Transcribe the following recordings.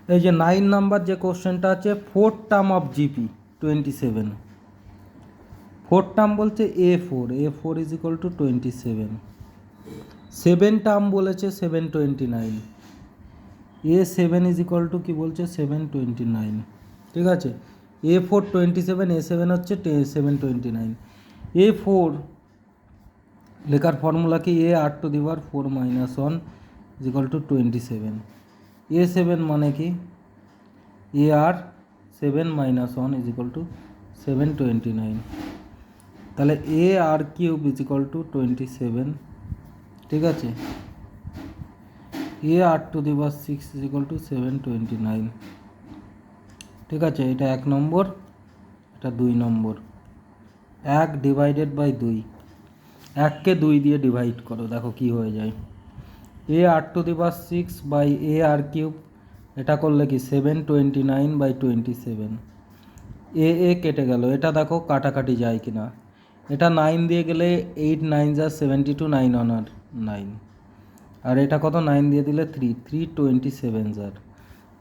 এই যে 9 নাম্বার যে কোশ্চেনটা আছে, fourth term of GP 27, fourth term বলছে A4 is equal two 27, 7 term বলেছে 729, A7 ইজ ইকুয়াল টু কী বলছে 729, ঠিক আছে। A4 27, A7 হচ্ছে 729। A4 লেখার ফর্মুলা কি, A r⁴ - 1 is equal two 27, A7 মানে কি AR7 - 1 ইজ ইকুয়াল টু 729, তাহলে AR³ ইজ ইকুয়াল টু 27, ঠিক আছে। AR⁴ ইজ ইকুয়াল টু 729, ঠিক আছে। এটা 1 নম্বর, এটা 2 নম্বর। 1 ডিভাইডেড বাই 2, 1কে 2 দিয়ে ডিভাইড করো, দেখো কি হয়ে যায়। AR⁴ বাই AR³, এটা করলে কি 729/27, এ কেটে গেল, এটা দেখো কাটাকাটি যায় কিনা। এটা 9 দিয়ে গেলে 8 9 যা 72, 9 অনার 9, আর এটা কত 9 দিয়ে দিলে 327 যার।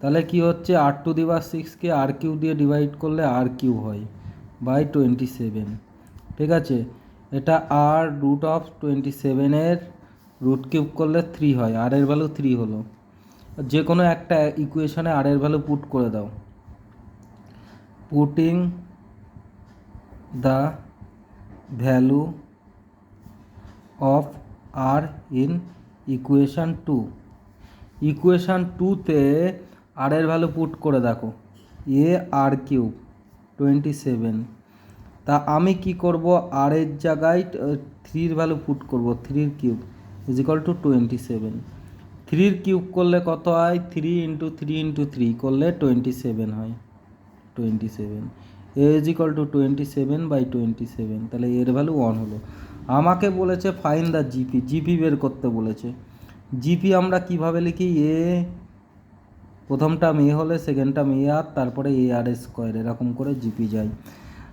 তাহলে কি হচ্ছে, r⁴কে r³ দিয়ে ডিভাইড করলে r³ হয় বাই 27, ঠিক আছে। এটা r√27 এর √³ করলে 3 হয়, আর এর ভ্যালু 3 হলো। যে কোনো একটা ইকুয়েশনে আর এর ভ্যালু পুট করে দাও। Putting the value of R in equation 2, equation 2তে আর এর ভ্যালু পুট করে দেখো, AR³ 27, তা আমি কি করব, আর এর জায়গায় 3 ভ্যালু পুট করব, 3³ ইজ ইকুয়াল টু 27, 3³ করলে কত হয়, 3 × 3 × 3 করলে 27 হয়, 27, A ইজ ইকুয়াল টু 27/27, তাহলে এর ভ্যালু 1 হলো। আমাকে বলেছে ফাইন দ্য জিপি বের করতে বলেছে। জিপি আমরা কিভাবে লিখি, প্রথম টার্ম A হলে সেকেন্ড টার্ম AR, তারপরে AR², এরকম করে জিপি যায়।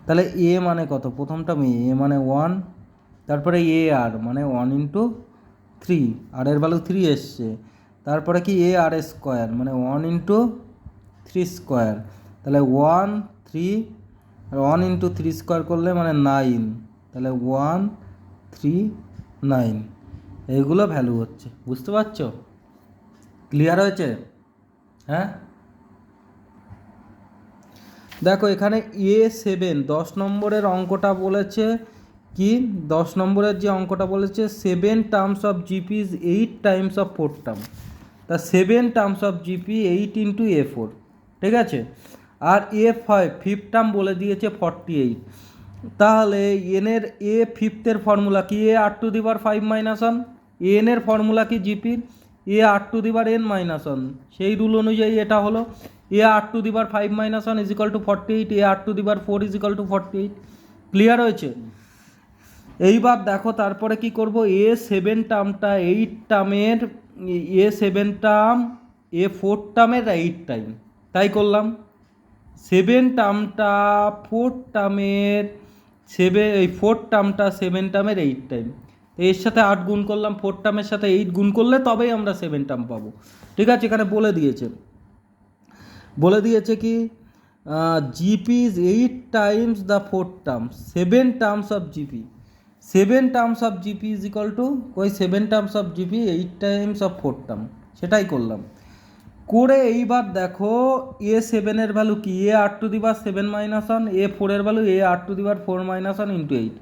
তাহলে A মানে কত, প্রথম টার্ম A মানে 1, তারপরে AR মানে 1 × 3, আর এর ভ্যালু 3 এসছে, তারপরে কি AR² মানে 1 × 3², তাহলে 1 3, আর 1 × 3² করলে মানে 9, তাহলে 1 3 9, এইগুলো ভ্যালু হচ্ছে। বুঝতে পারছো? ক্লিয়ার হয়েছে? হ্যাঁ, দেখো এখানে A7 10 নম্বরের অঙ্কটা বলেছে কি, 10 নম্বরের যে অঙ্কটা বলেছে 7 terms of GP is 8 Times of 4 term, তা 7 টার্মস অফ জিপি 8 × A4, ঠিক আছে। আর ফিফথ টার্ম বলে দিয়েছে 48, তাহলে এনের ফিফথের ফর্মুলা কি, AR⁵ - 1, এর ফর্মুলা কি জিপির, AR⁴ সেই রুল অনুযায়ী এটা হলো AR⁵ is equal two 48, AR⁴ is equal two 48। Clear হয়েছে? এইবার দেখো তারপরে কি করব, A7 টার্মটা 8 টার্মের, A7 টার্ম A4 টার্মের 8 টাইম, তাই করলাম। 7 টার্মটা 4 টার্মের 4 টার্মটা 7 টার্মের 8 টাইম, এর সাথে 8 গুণ করলাম, 4 টার্মের সাথে 8 গুণ করলে তবেই আমরা 7 টার্ম পাবো, ঠিক আছে। এখানে বলে দিয়েছে কি, GP is 8 Times the 4 terms, 7 terms of GP, 7 terms of GP is equal two, 7 terms of GP 8 Times of 4 term, সেটাই করলাম। করে এইবার দেখো A7 এর ভ্যালু কি, AR⁴ - 1, A4 এর ভ্যালু AR⁴ - 1 × 8,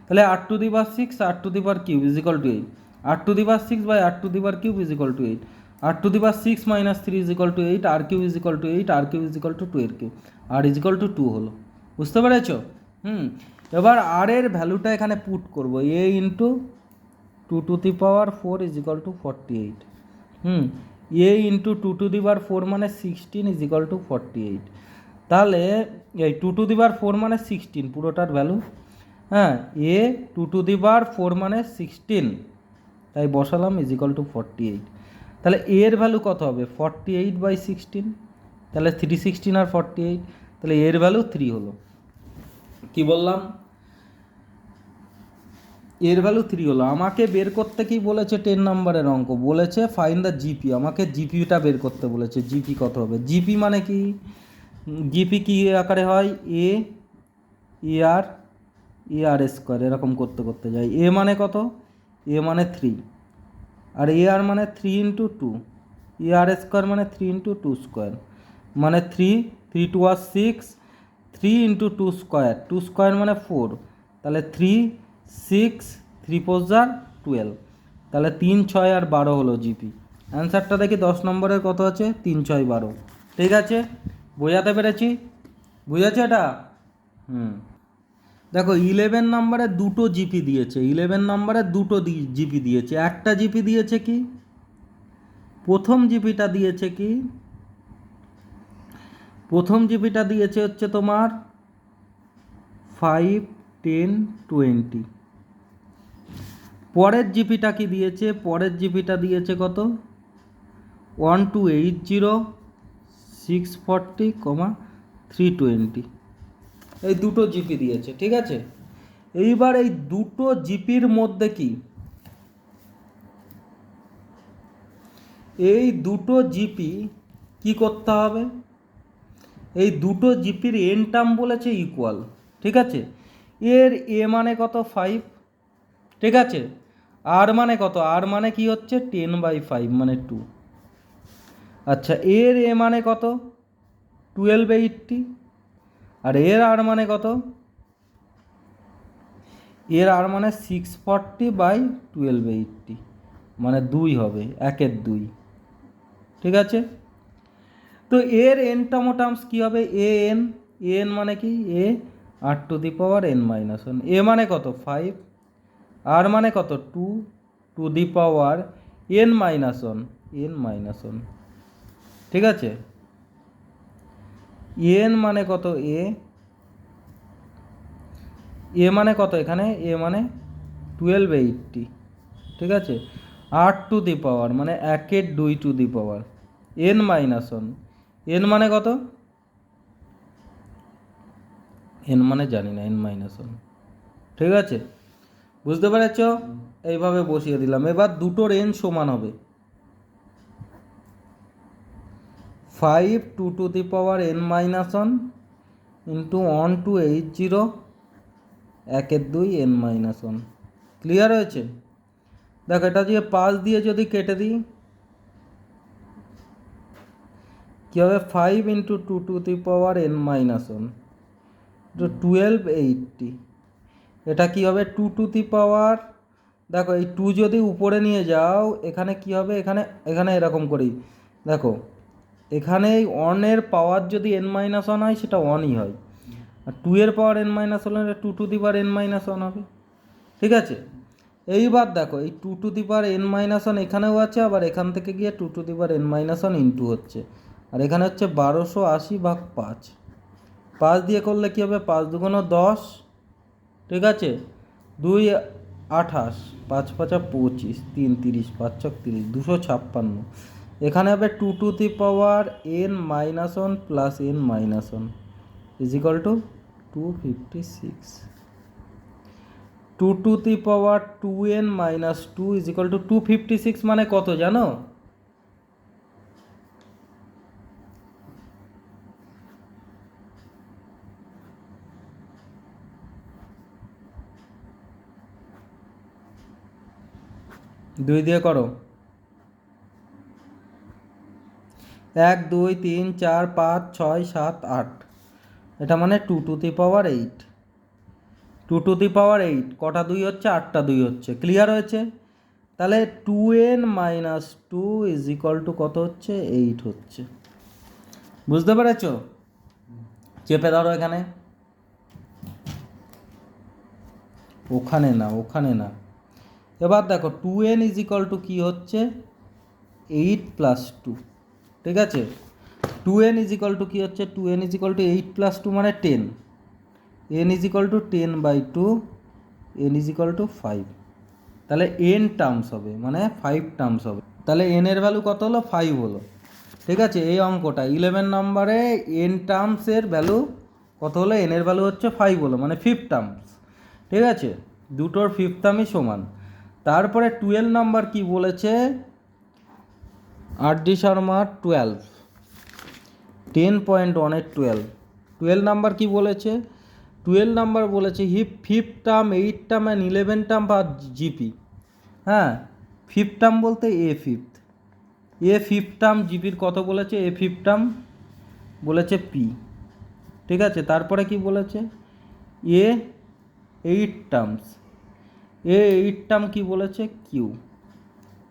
তাহলে r⁴ r⁴³ is equal to 8, r⁴ is equal to 8, r⁴ - 3 is equal to 8, r³ is equal to 8, r³ is equal to 2 এর cube, r is equal to 2 হলো। বুঝতে পেরেছ? এবার আর এর ভ্যালুটা এখানে পুট করব, A × 2⁴ is equal two 48, A × 2⁴ মানে 16 ইজ ইকুয়াল টু 48, তাহলে এই 2⁴ মানে 16 পুরোটার ভ্যালু, হ্যাঁ, A 2⁴ মানে 16, তাই বসালাম ইজ ইকুয়াল টু 48, তাহলে A এর ভ্যালু কত হবে 48/16, তাহলে 316 আর 48, তাহলে এর ভ্যালু 3 হলো। কি বললাম, এর ভ্যালু 3 হলো। আমাকে বের করতে কি বলেছে? 10 নম্বরের অঙ্ক বলেছে ফাইন্ড দ্য জিপি, আমাকে জিপিটা বের করতে বলেছে। জিপি কত হবে? জিপি মানে কি? জিপি কি আকারে হয়? এ আর স্কোয়ার এরকম করতে করতে যায়। এ মানে কত? এ মানে 3, আর এ আর মানে 3 ইন্টু 2, এ আর স্কোয়ার মানে 3 ইন্টু 2 স্কোয়ার মানে 3, 3 2 আর 6, 3 ইন্টু 2 স্কোয়ার, 2 স্কোয়ার মানে 4, তাহলে 3 6 3 4 জার 12, তাহলে 3 6 আর 12 হলো জিপি। অ্যান্সারটা দেখি 10 নম্বরের কত আছে? 3 6 12। ঠিক আছে, বোঝাতে পেরেছি? বুঝেছে এটা? দেখো 11 নম্বরে দুটো জিপি দিয়েছে, 11 নম্বরে দুটো জিপি দিয়েছে। একটা জিপি দিয়েছে কি? প্রথম জিপিটা দিয়েছে কি? প্রথম জিপিটা দিয়েছে হচ্ছে তোমার 5 10 20। পরের জিপিটা কি দিয়েছে? পরের জিপিটা দিয়েছে কত? 1280 640, 320। এই দুটো জিপি দিয়েছে। ঠিক আছে, এইবার এই দুটো জিপির মধ্যে কি, এই দুটো জিপি কি করতে হবে? এই দুটো জিপির এন টার্ম বলেছে ইকুয়াল। ঠিক আছে, এর এ মানে কত? 5। ঠিক আছে, আর মানে কত? আর মানে কি হচ্ছে? 10/5 মানে 2। আচ্ছা, এর এ মানে কত? 1280। আর এর আর মানে কত? এর আর মানে 640/1280 মানে 2 হবে, 1/2। ঠিক আছে, তো এর এন টার্মস কী হবে? এ এন মানে কি? A R to the power n minus 1। A মানে কত? 5। আর মানে কত? 2 to the power n minus 1। ঠিক আছে, এন মানে কত? এ মানে কত এখানে? এ মানে 1280। ঠিক আছে, 8 টু দি পাওয়ার মানে 1/2 two the power n minus 1। N মানে কত? এন মানে জানি না, n মাইনাস 1। ঠিক আছে, বুঝতে পেরেছ? এইভাবে বসিয়ে দিলাম। এবার দুটোর এন সমান হবে 5 2 to the power n minus 1 into 1280 1/2 n minus 1। Clear হয়েছে? দেখো এটা দিয়ে 5 দিয়ে যদি কেটে দিই কী হবে? 5 into 2 to the power n minus 1 তো 1280। এটা কি হবে? 2 টু দি পাওয়ার, দেখো এই 2 যদি উপরে নিয়ে যাও এখানে কি হবে? এখানে এখানে এরকম করেই দেখো, এখানে এই 1 এর পাওয়ার যদি n মাইনাস 1 হয় সেটা 1ই হয়, আর 2 এর পাওয়ার n মাইনাস 1 হলে 2 to the power n minus 1 হবে। ঠিক আছে, এইবার দেখো এই 2 to the power n minus 1 এখানেও আছে, আবার এখান থেকে গিয়ে 2 to the power n minus 1 into হচ্ছে, আর এখানে হচ্ছে 1280/5। 5 দিয়ে করলে কী হবে? 5 দুগুণ 10। ঠিক আছে, 2 28, 5 5 25, 3 30, 5 6 30, 256। এখানে হবে 2 to the power n minus 1 plus n minus 1 is equal to 256। 2 to the power 2n minus 2 is equal to 256 মানে কত জানো? দুই দিয়ে করো। 1 2 3 4 5 6 7 8, এটা মানে 2 to the power 8। 2 to the পাওয়ার 8 কটা 2 হচ্ছে? 8টা 2 হচ্ছে। ক্লিয়ার হয়েছে? তাহলে 2n minus 2 is equal to কত হচ্ছে? 8 হচ্ছে। বুঝতে পেরেছ? চেপে ধরো এখানে, ওখানে না, ওখানে না। এবার দেখো 2n ইজ ইকাল টু কী হচ্ছে? 8 প্লাস 2। ঠিক আছে, 2n ইজ ইকাল টু কী হচ্ছে? 2n is equal to 8 plus 2 মানে 10। n is equal to 10/2, n is equal to 5। তাহলে n টার্মস হবে মানে 5 টার্মস হবে। তাহলে n এর ভ্যালু কত হলো? 5 হলো। ঠিক আছে, এই অঙ্কটা 11 নম্বরে n টার্মসের ভ্যালু কত হলো? n এর ভ্যালু হচ্ছে 5 হলো মানে 5 টার্মস। ঠিক আছে, দুটোর ফিফথ টার্মই সমান। তারপরে 12 নাম্বার কি বলেছে, আর ডি শর্মা 12, 10.1 এর 12 নাম্বার কি বলেছে, 12 নাম্বার বলেছে fifth term, 8 term and 11 term বা জিপি। হ্যাঁ, ফিফথ টার্ম বলতে ফিফথ টার্ম জিপির কত বলেছে, ফিফথ টার্ম বলেছে পি। ঠিক আছে, তারপরে কি বলেছে, এ 8 টার্মস, 8 টার্ম কি বলেছে কিউ।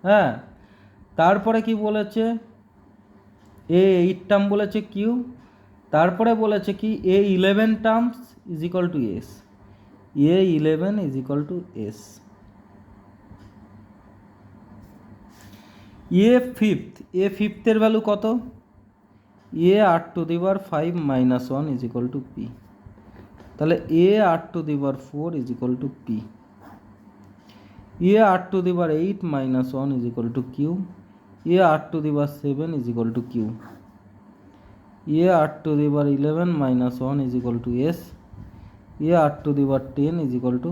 হ্যাঁ, তারপরে কি বলেছে, 8 টার্ম বলেছে কিউ, তারপরে বলেছে কি 11 terms is equal to S, 11 is equal to S. ফিফথের ভ্যালু কত, r⁵ is equal to P. তাহলে r⁴ is equal to P, r⁸ is equal to Q, r⁷ is equal to Q, r⁻11 is equal to S, r⁻10 is equal to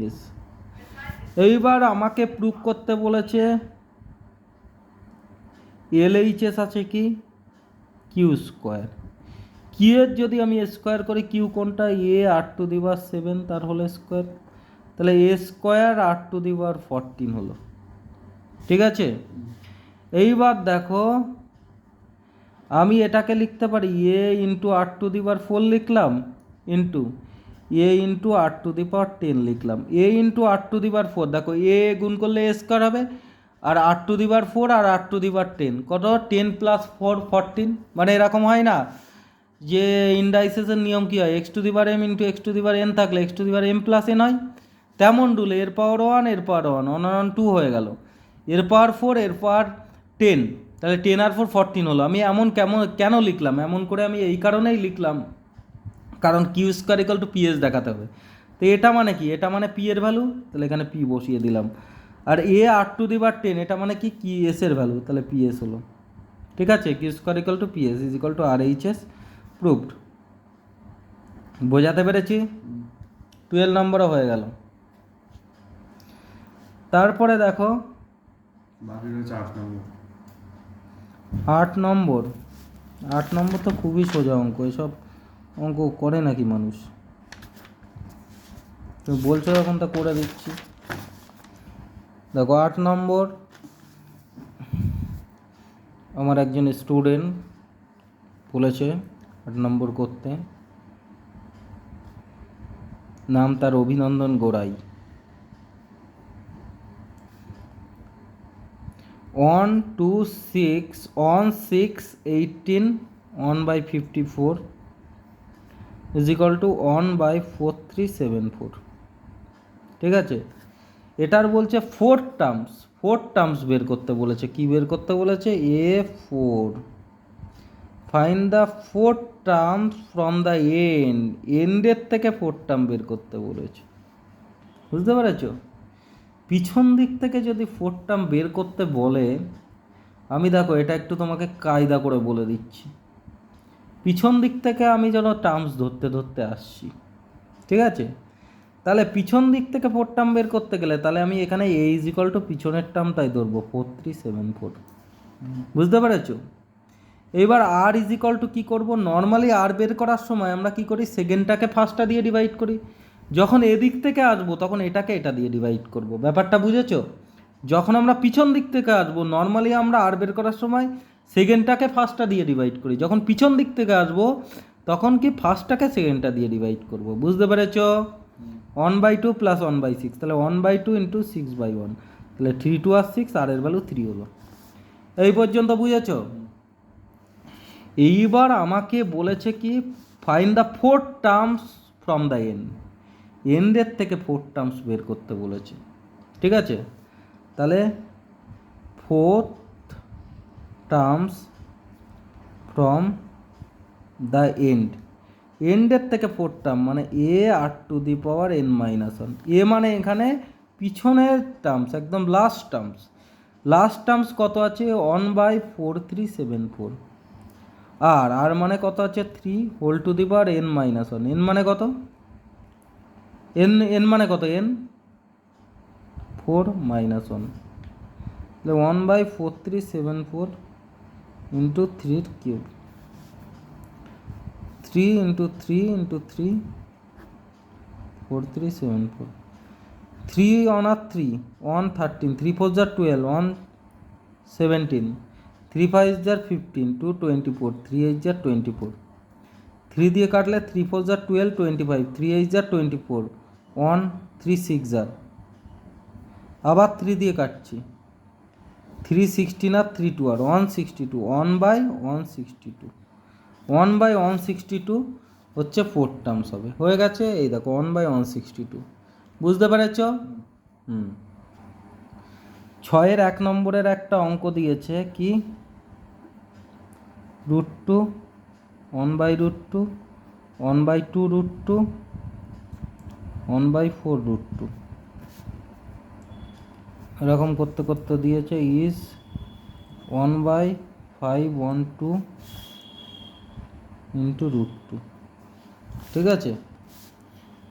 S. এইবার আমাকে prove করতে বলেছে LHS আছে কি Q square, Q এর যদি আমি স্কোয়ার করি, কিউ কোনটা, r⁷ তার হোল স্কোয়ার, তাহলে a² r⁴ হলো। ঠিক আছে, এইবার দেখো আমি এটাকে লিখতে পারি a×r⁴ লিখলাম, ইন্টু a×r⁻10 লিখলাম। a×r⁴, দেখো a গুণ করলে a² হবে, আর r⁴ আর r⁻10 কত, 10 + 4 14, মানে এরকম হয় না যে ইন্ডাইসেসের নিয়ম কী হয়, x⁻m × x⁻n থাকলে x⁻m + n হয়, তেমন রুল এর পাওয়ার 1 এর পাওয়ার 1 1 2 হয়ে গেল, এর পাওয়ার 4 এর পাওয়ার 10, তাহলে 10 আর 4 14 হলো। আমি এমন কেন লিখলাম, এমন করে আমি এই কারণেই লিখলাম, কারণ q² = PS দেখাতে হবে। তো এটা মানে কি, এটা মানে পি এর ভ্যালু, তাহলে এখানে পি বসিয়ে দিলাম। আর r⁻10 এটা মানে কি এস এর ভ্যালু, তাহলে PS হলো। ঠিক আছে, q² = PS is equal two RHS proved. বোঝাতে পেরেছি? 12 নম্বরও হয়ে গেল। তারপরে দেখো 8 নম্বর। 8 নম্বর তো খুবই সোজা অঙ্ক, এসব অঙ্ক করে নাকি মানুষ, তুমি বলছো যখন তা করে দিচ্ছি। দেখো 8 নম্বর, আমার একজন স্টুডেন্ট বলেছে 8 নম্বর করতে, নাম তার অভিনন্দন গোড়াই। 1 2 6 1 6 18 1/54 ইজ ইকুয়াল টু 1/4374। ঠিক আছে, এটার বলছে 4 টার্মস বের করতে বলেছে। কি বের করতে বলেছে, A4 find the 4 terms from the এন্ডের থেকে 4 টার্ম বের করতে বলেছে। বুঝতে পেরেছ? পিছন দিক থেকে যদি 4 টার্ম বের করতে বলে, আমি দেখো এটা একটু তোমাকে কায়দা করে বলে দিচ্ছি। পিছন দিক থেকে আমি যেন টার্মস ধরতে আসছি। ঠিক আছে, তাহলে পিছন দিক থেকে 4 টার্ম বের করতে গেলে তাহলে আমি এখানে a = পিছনের টার্মটাই ধরবো 4374। বুঝতে পেরেছো? এবার r = কী করব, নর্মালি r বের করার সময় আমরা কি করি, সেকেন্ডটাকে ফার্স্টটা দিয়ে ডিভাইড করি, যখন এদিক থেকে আসবো তখন এটাকে এটা দিয়ে ডিভাইড করব। ব্যাপারটা বুঝেছো? যখন আমরা পিছন দিক থেকে আসবো নর্মালি আমরা r বের করার সময় সেকেন্ডটাকে ফার্স্টটা দিয়ে ডিভাইড করি, যখন পিছন দিক থেকে আসবো তখন কি ফার্স্টটাকে সেকেন্ডটা দিয়ে ডিভাইড করব। বুঝতে পেরেছো? 1/2 + 1/6, তাহলে 1/2 × 6/1, তাহলে 3 2 আর 6, আর এর ভ্যালু 3 হলো। এই পর্যন্ত বুঝেছো? এইবার আমাকে বলেছে কি find the 4 terms from the এন্ডের থেকে 4 টার্মস বের করতে বলেছে। ঠিক আছে, তাহলে 4 টার্মস ফ্রম দ্য এন্ডের থেকে 4 টার্ম মানে a⁻n−1। এ মানে এখানে পিছনের টার্মস, একদম লাস্ট টার্মস কত আছে, 1/4374। আর মানে কত আছে, 3 n−1। n মানে কত, এন এন মানে কত, এন 4 - 1, তাহলে 1/4374 into 3 cube, 3 into 3 into 3 4374, 3 on আর 3 1 13, 3 4 jar 12, 1 17, 3 5 jar 15, 2 24, 3 8 jar 24, 3 দিয়ে কাটলে 3 4 jar 12, 25, 3 8 jar 24, 1 3 6 jar, আবার 3 দিয়ে কাটছি, 3 16 আর 3 2 আর 162, 1/162, 1/162 হচ্ছে 4 টার্মস হবে, হয়ে গেছে। এই দেখো 1/162, বুঝতে পেরেছ? 6-এর 1 নম্বরের একটা অঙ্ক দিয়েছে কি, √2, 1/√2, 1/2 √2, 1/4 √2, এরকম করতে করতে দিয়েছে ইজ 1/512 ইন্টু √2, ঠিক আছে।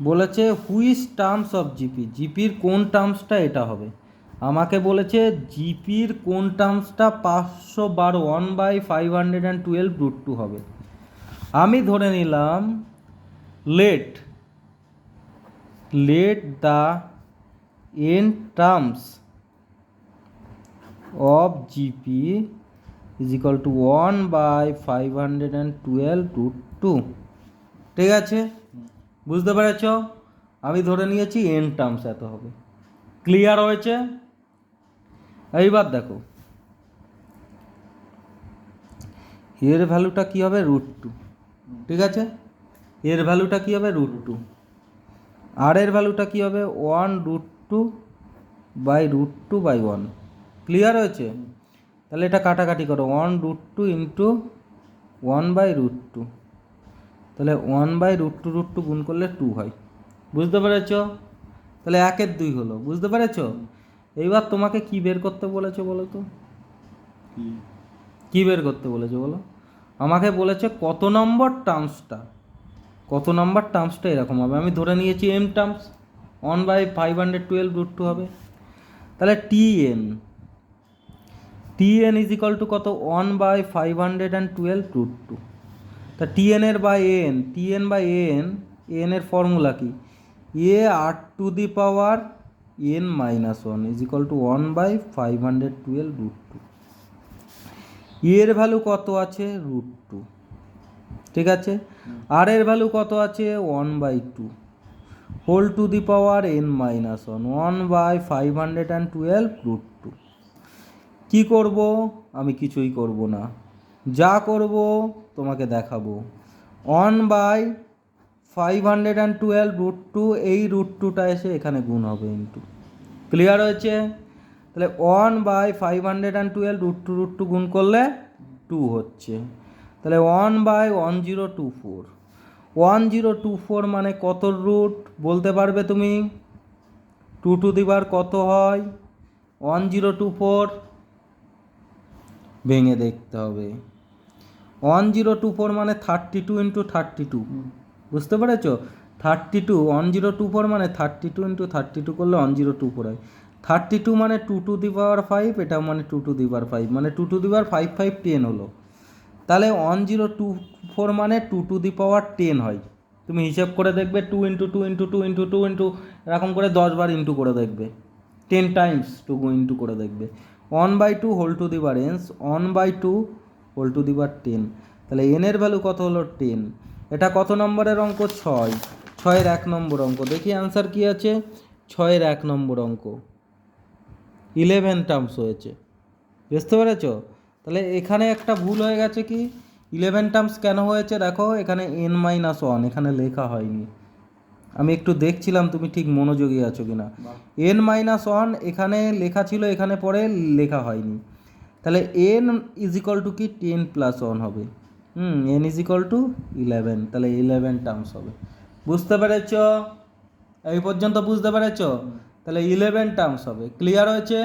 বলেছে হুইচ টার্মস অফ জিপি, জিপির কোন টার্মসটা এটা হবে। আমাকে বলেছে জিপির কোন টার্মসটা 512 1/512 √2 হবে। আমি ধরে নিলাম let the N terms of GP is equal two 1/512 √2, ঠিক আছে, বুঝতে পেরেছ? আমি ধরে নিয়েছি এন টার্মস এত হবে। ক্লিয়ার হয়েছে? এইবার দেখো এর ভ্যালুটা কি হবে, √2, ঠিক আছে, এর ভ্যালুটা কি হবে √2, আর এর ভ্যালুটা কি হবে 1√2/√2/1, ক্লিয়ার হয়েছে? তাহলে এটা কাটাকাটি করো, 1√2 ইন্টু 1/√2, তাহলে 1/√2 গুণ করলে 2 হয়, বুঝতে পেরেছ? তাহলে 1-এর 2 হলো, বুঝতে পেরেছ? এইবার তোমাকে কি বের করতে বলেছে বলো তো, কি বের করতে বলেছে বলো? আমাকে বলেছে কত নম্বর টার্মসটা এরকম হবে। আমি ধরে নিয়েছি এম টার্মস 1/512 √2 হবে। তাহলে টিএন ইজ ইকাল টু কত, 1/512 √2। তা টিএন বাই এন এর ফর্মুলা কি, r⁴ n - 1 is equal to 1/512 √2। এর ভ্যালু কত আছে, √2, ঠিক আছে, আর এর ভ্যালু কত আছে 1/2 whole to the power n - 1, 1/512 √2। কি করব? আমি কিছুই করব না, যা করব তোমাকে দেখাবো। 1/512 √2, এই √2টা এসে এখানে গুণ হবে ইন্টু, ক্লিয়ার হয়েছে? তাহলে 1/512 √2 গুণ করলে 2 হচ্ছে, তাহলে 1/1024, 1024 মানে কত রুট বলতে পারবে তুমি? 2 টু দি পাওয়ার কত হয় 1024, ভেঙে দেখতে হবে। 1024 মানে 32 ইন্টু 32, বুঝতে পেরেছ? 32 1024 মানে 32 ইন্টু 32 করলে 1024 হয়। 32 মানে 2 টু দি পাওয়ার 5, এটা মানে 2 টু দি পাওয়ার 5, মানে 2 টু দি পাওয়ার 5 5 10 হলো। তাহলে 1024 মানে 2 টু দি পাওয়ার 10 হয়। তুমি হিসেব করে দেখবে 2 ইন্টু 2 ইন্টু 2 ইন্টু 2 ইন্টু এরকম করে 10 বার ইন্টু করে দেখবে, 10 টাইমস 2 ইন্টু করে দেখবে। 1/2 whole to the power n, 1/2 whole to the power 10, তাহলে n এর ভ্যালু কত হলো 10। এটা কত নম্বরের অঙ্ক, 6-এর 1 নম্বর অঙ্ক। দেখি অ্যান্সার কি আছে। 6-এর 1 নম্বর অঙ্ক 11 টার্মস হয়েছে, বুঝতে পেরেছ? তাহলে এখানে একটা ভুল হয়ে গেছে কি, 11 টার্মস কেন হয়েছে দেখো, এখানে n - 1 এখানে লেখা হয়নি। আমি একটু দেখছিলাম তুমি ঠিক মনোযোগী আছো কিনা। n - 1 এখানে লেখা ছিল, এখানে পরে লেখা হয়নি। তাহলে n ইজ ইকুয়াল টু কি 10 + 1 হবে, n ইজ ইকুয়াল টু 11, তাহলে 11 টার্মস হবে। বুঝতে পেরেছ? এই পর্যন্ত বুঝতে পেরেছ? তাহলে 11 টার্মস হবে। ক্লিয়ার হয়েছে?